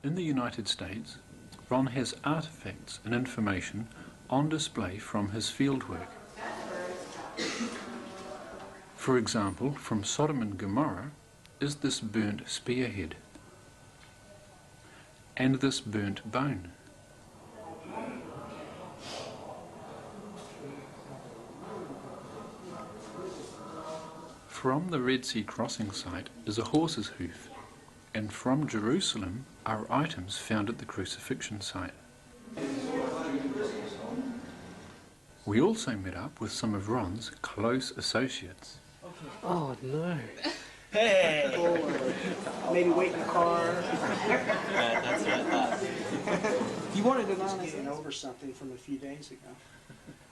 In the United States, Ron has artefacts and information on display from his fieldwork. For example, from Sodom and Gomorrah is this burnt spearhead and this burnt bone. From the Red Sea crossing site is a horse's hoof, and from Jerusalem are items found at the crucifixion site. We also met up with some of Ron's close associates. Oh no. Hey! Maybe wait in the car. That's what I thought. You wanted to honestly getting over something from a few days ago.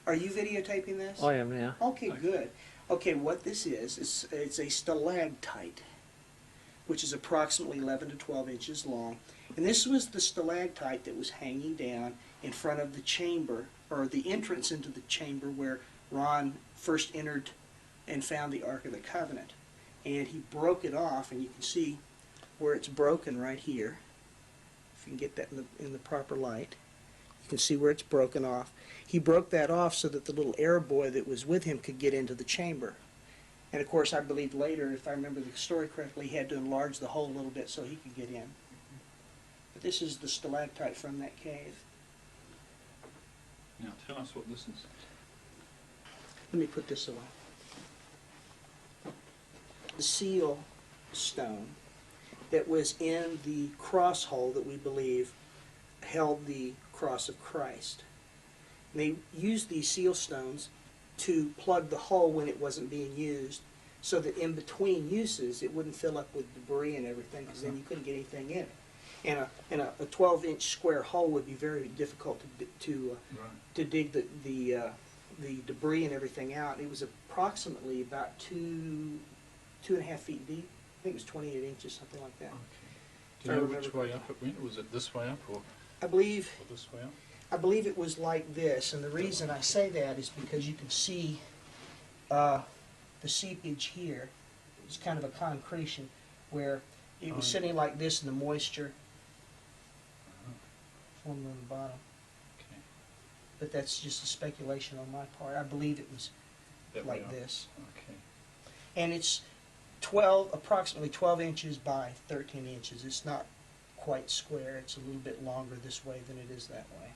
Are you videotaping this? I am now. Okay, good. Okay, what this is it's a stalactite, which is approximately 11 to 12 inches long. And this was the stalactite that was hanging down in front of the chamber, or the entrance into the chamber where Ron first entered and found the Ark of the Covenant. And he broke it off, and you can see where it's broken right here. If you can get that in the proper light, you can see where it's broken off. He broke that off so that the little Arab boy that was with him could get into the chamber. And of course, I believe later, if I remember the story correctly, he had to enlarge the hole a little bit so he could get in. But this is the stalactite from that cave. Now tell us what this is. Let me put this away. The seal stone that was in the cross hole that we believe held the cross of Christ. And they used these seal stones to plug the hole when it wasn't being used, so that in between uses it wouldn't fill up with debris and everything, because then you couldn't get anything in it. And a 12-inch square hole would be very difficult to dig the debris and everything out. It was approximately about 2.5 feet deep. I think it was 28 inches, something like that. Okay. Do you know which way up it went? Was it this way up or believe this way up? I believe it was like this, and the reason I say that is because you can see the seepage here. It's kind of a concretion where it was sitting like this in the moisture formed on the bottom. Okay. But that's just a speculation on my part. I believe it was That like way up. this. Okay. And it's approximately 12 inches by 13 inches. It's not quite square. It's a little bit longer this way than it is that way.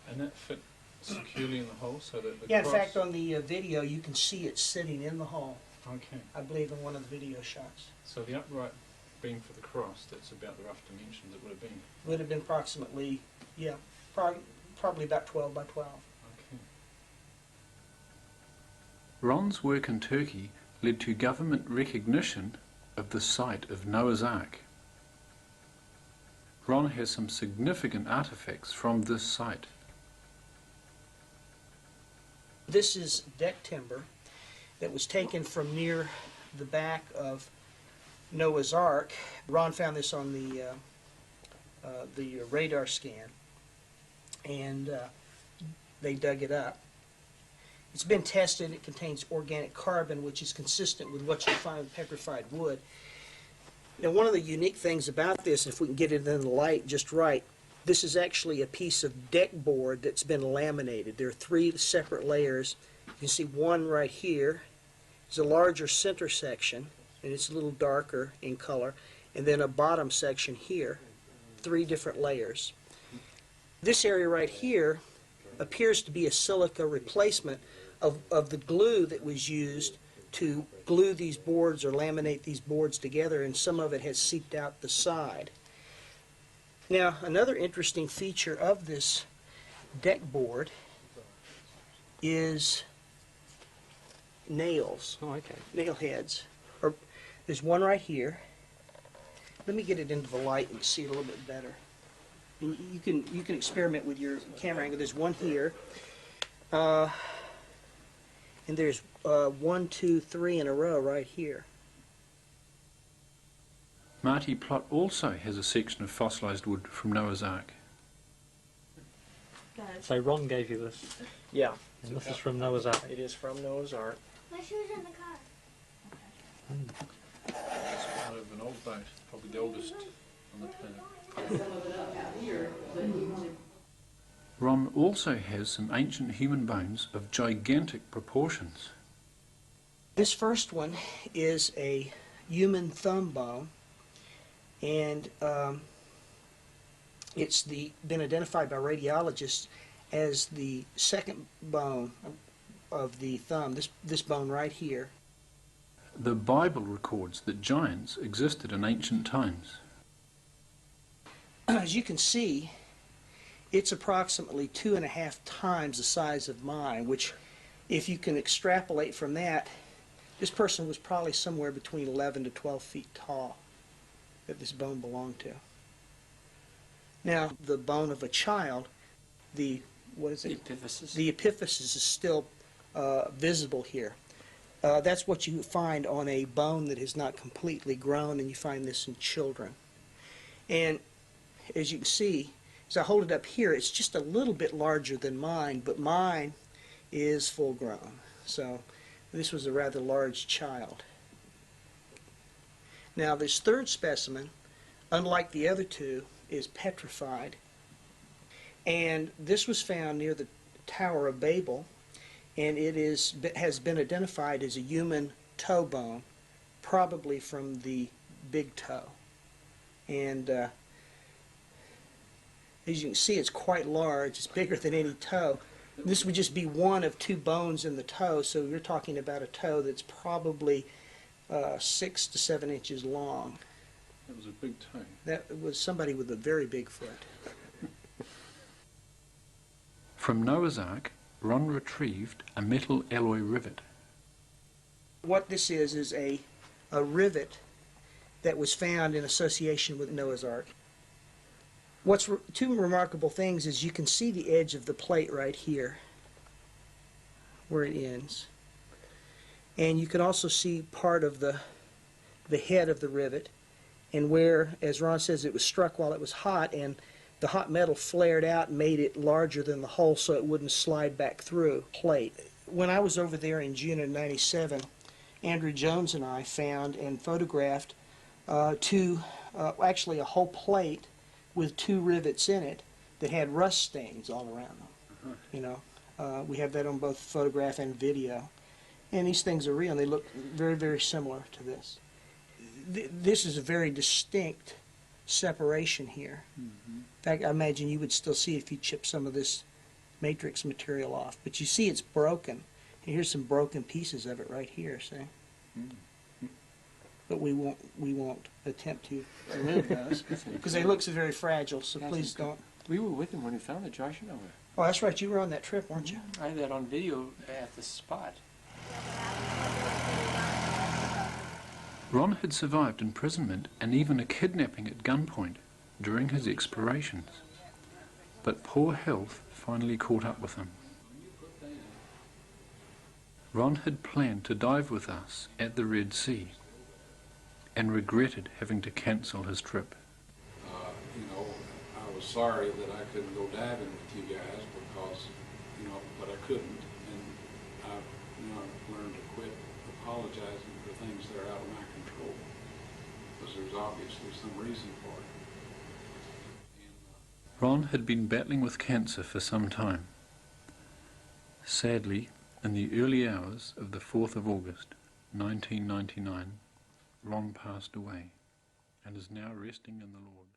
And that fit securely in the hole so that the Yeah, in cross... fact, on the video, you can see it sitting in the hole. Okay. I believe in one of the video shots. So the upright beam for the cross, that's about the rough dimensions it would have been. Would have been approximately, yeah, probably about 12 by 12. Okay. Ron's work in Turkey led to government recognition of the site of Noah's Ark. Ron has some significant artifacts from this site. This is deck timber that was taken from near the back of Noah's Ark. Ron found this on the radar scan, and they dug it up. It's been tested. It contains organic carbon, which is consistent with what you find with petrified wood. Now, one of the unique things about this, if we can get it in the light just right, this is actually a piece of deck board that's been laminated. There are 3 separate layers. You can see one right here. There's a larger center section, and it's a little darker in color, and then a bottom section here. 3 different layers. This area right here appears to be a silica replacement of the glue that was used to glue these boards or laminate these boards together, and some of it has seeped out the side. Now, another interesting feature of this deck board is nails. Oh, okay. Nail heads. There's one right here. Let me get it into the light and see it a little bit better. And you can experiment with your camera angle. There's one here, and there's 1, 2, 3 in a row right here. Marty Plott also has a section of fossilised wood from Noah's Ark. So Ron gave you this, Yeah, and this is from Noah's Ark. it is from Noah's Ark. My shoes in the car. It's part of an old boat, probably the oldest on the planet. Ron also has some ancient human bones of gigantic proportions. This first one is a human thumb bone, and it's been identified by radiologists as the second bone of the thumb, this bone right here. The Bible records that giants existed in ancient times. As you can see, it's approximately 2.5 times the size of mine, which, if you can extrapolate from that, this person was probably somewhere between 11 to 12 feet tall that this bone belonged to. Now, the bone of a child, what is it? Epiphysis. The epiphysis is still visible here. That's what you find on a bone that is not completely grown, and you find this in children. And as you can see, as I hold it up here, it's just a little bit larger than mine, but mine is full grown. So this was a rather large child. Now, this third specimen, unlike the other two, is petrified. And this was found near the Tower of Babel, and it has been identified as a human toe bone, probably from the big toe. And as you can see, it's quite large. It's bigger than any toe. This would just be one of 2 bones in the toe, so you're talking about a toe that's probably 6 to 7 inches long. That was a big toe. That was somebody with a very big foot. From Noah's Ark, Ron retrieved a metal alloy rivet. What this is a rivet that was found in association with Noah's Ark. What's 2 remarkable things is you can see the edge of the plate right here, where it ends. And you can also see part of the head of the rivet, and where, as Ron says, it was struck while it was hot, and the hot metal flared out and made it larger than the hole so it wouldn't slide back through plate. When I was over there in June of '97, Andrew Jones and I found and photographed actually a whole plate with 2 rivets in it that had rust stains all around them. You know, we have that on both photograph and video. And these things are real, and they look very, very similar to this. This is a very distinct separation here. In fact, I imagine you would still see it if you chipped some of this matrix material off. But you see it's broken. And here's some broken pieces of it right here, see? But we won't attempt to remove those because they look so very fragile, so please don't. We were with him when we found it, Josh, you know. Oh, that's right, you were on that trip, weren't you? I had that on video at the spot. Ron had survived imprisonment and even a kidnapping at gunpoint during his explorations, but poor health finally caught up with him. Ron had planned to dive with us at the Red Sea and regretted having to cancel his trip. You know, I was sorry that I couldn't go diving with you guys because, you know, but I couldn't, and I've learned to quit apologizing for things that are out of my control, because there's obviously some reason for it. Ron had been battling with cancer for some time. Sadly, in the early hours of the 4th of August, 1999, Ron passed away and is now resting in the Lord.